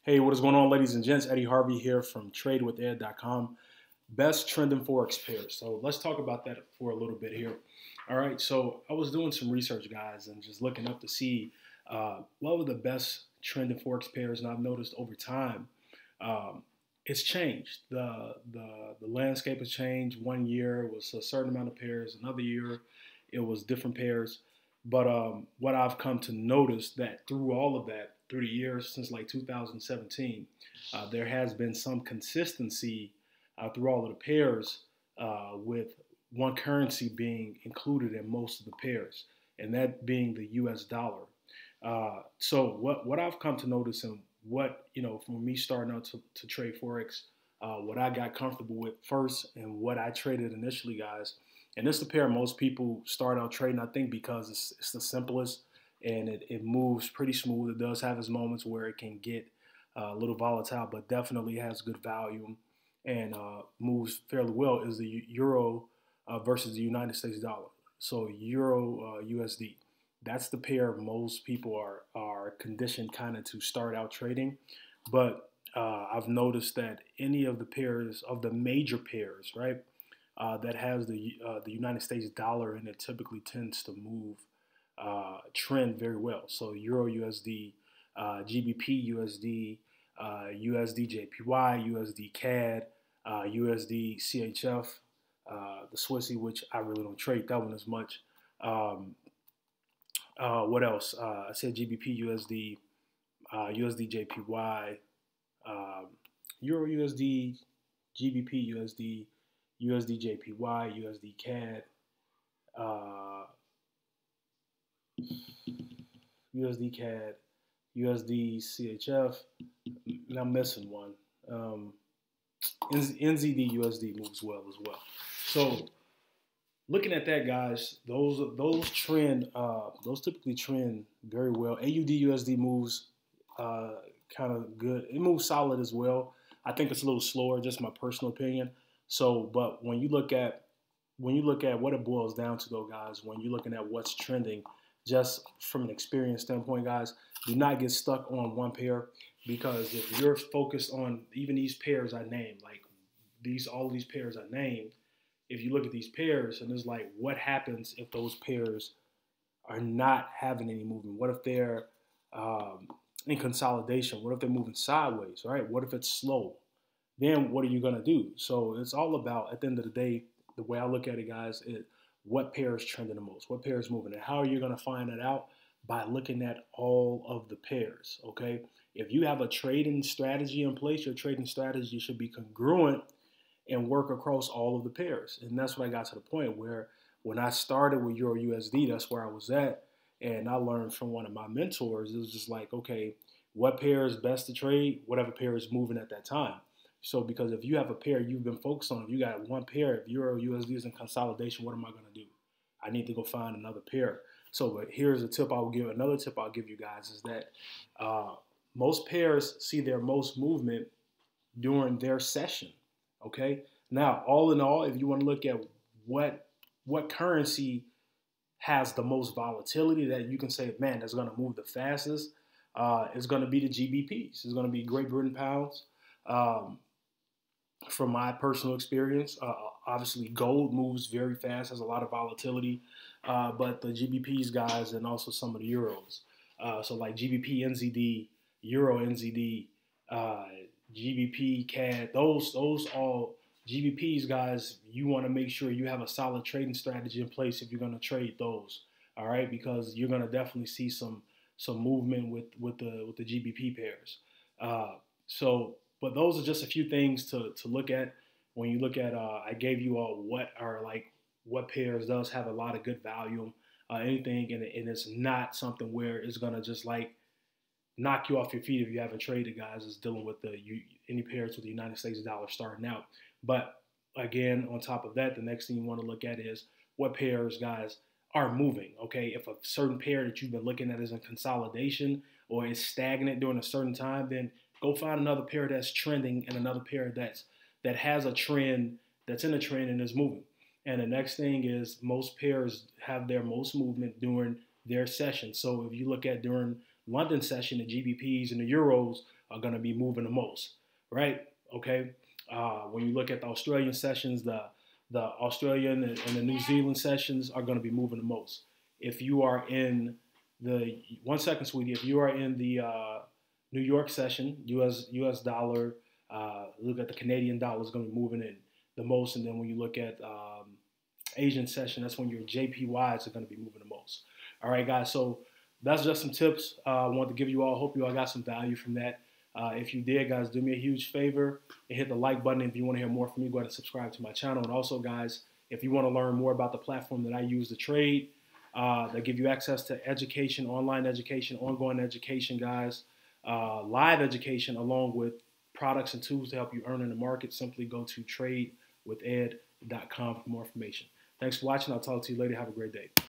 Hey, what is going on, ladies and gents? Eddie Harvey here from TradeWithEd.com. Best trending Forex pairs. So let's talk about that for a little bit here. All right, so I was doing some research, guys, and just looking up to see what were the best trending Forex pairs, and I've noticed over time um, it's changed. The landscape has changed. One year it was a certain amount of pairs, another year it was different pairs. But what I've come to notice that through all of that, through the years since like 2017, there has been some consistency through all of the pairs, with one currency being included in most of the pairs, and that being the U.S. dollar. So what I've come to notice, and what from me starting out to trade forex, what I got comfortable with first, and what I traded initially, guys. And this is the pair most people start out trading, I think, because it's the simplest and it moves pretty smooth. It does have its moments where it can get a little volatile, but definitely has good volume and moves fairly well. Is the euro versus the United States dollar. So euro USD. That's the pair most people are conditioned kind of to start out trading. But I've noticed that any of the pairs of the major pairs, right, that has the United States dollar in it typically tends to move trend very well. So Euro USD, GBP USD, USD JPY, USD CAD, USD CHF, the Swissy, which I really don't trade that one as much. What else? I said GBP USD, USD JPY, Euro USD, GBP USD, USD JPY, USD CAD, USD CAD, USD CHF, and I'm missing one. NZD USD moves well as well. So looking at that, guys, those typically trend very well. AUD USD moves kind of good. It moves solid as well. I think it's a little slower, just my personal opinion. So, but when you look at what it boils down to, though, guys, when you're looking at what's trending, just from an experience standpoint, guys, do not get stuck on one pair, because if you're focused on even these pairs I named, like all of these pairs I named, if you look at these pairs and it's like, what happens if those pairs are not having any movement? What if they're in consolidation? What if they're moving sideways, right? What if it's slow? Then what are you going to do? So it's all about, at the end of the day, the way I look at it, guys, is what pair is trending the most, what pair is moving, and how are you going to find that out? By looking at all of the pairs, okay? If you have a trading strategy in place, your trading strategy should be congruent and work across all of the pairs. And that's when I got to the point where when I started with Euro USD, that's where I was at. And I learned from one of my mentors. It was just like, okay, what pair is best to trade? Whatever pair is moving at that time. So because if you have a pair you've been focused on, if you got one pair, if Euro USD is in consolidation, what am I going to do? I need to go find another pair. So but here's a tip I will give. Another tip I'll give you guys is that most pairs see their most movement during their session. Okay. Now, all in all, if you want to look at what currency has the most volatility, that you can say, man, that's going to move the fastest, it's going to be the GBPs. It's going to be Great Britain pounds. From my personal experience, obviously gold moves very fast, has a lot of volatility, but the GBPs, guys, and also some of the euros. So like GBP NZD, Euro NZD, GBP CAD, those all GBPs, guys. You want to make sure you have a solid trading strategy in place if you're going to trade those. All right, because you're going to definitely see some movement with the GBP pairs. But those are just a few things to look at when you look at. I gave you all what pairs does have a lot of good volume, anything, and it's not something where it's gonna just like knock you off your feet if you haven't traded, guys. Is dealing with any pairs with the United States dollar starting out. But again, on top of that, the next thing you want to look at is what pairs, guys, are moving. Okay, if a certain pair that you've been looking at is in consolidation or is stagnant during a certain time, then go find another pair that's trending and another pair that has a trend, that's in a trend and is moving. And the next thing is most pairs have their most movement during their session. So if you look at during London session, the GBPs and the Euros are going to be moving the most, right? Okay. When you look at the Australian sessions, the Australian and the New Zealand sessions are going to be moving the most. If you are in the 1 second, sweetie, if you are in the New York session, US dollar, look at the Canadian dollar is going to be moving in the most, and then when you look at Asian session, that's when your JPYs are going to be moving the most. All right, guys. So that's just some tips I wanted to give you all. Hope you all got some value from that. If you did, guys, do me a huge favor and hit the like button. If you want to hear more from me, go ahead and subscribe to my channel. And also, guys, if you want to learn more about the platform that I use to trade, that give you access to education, online education, ongoing education, guys, live education, along with products and tools to help you earn in the market, simply go to tradewithed.com for more information. Thanks for watching. I'll talk to you later. Have a great day.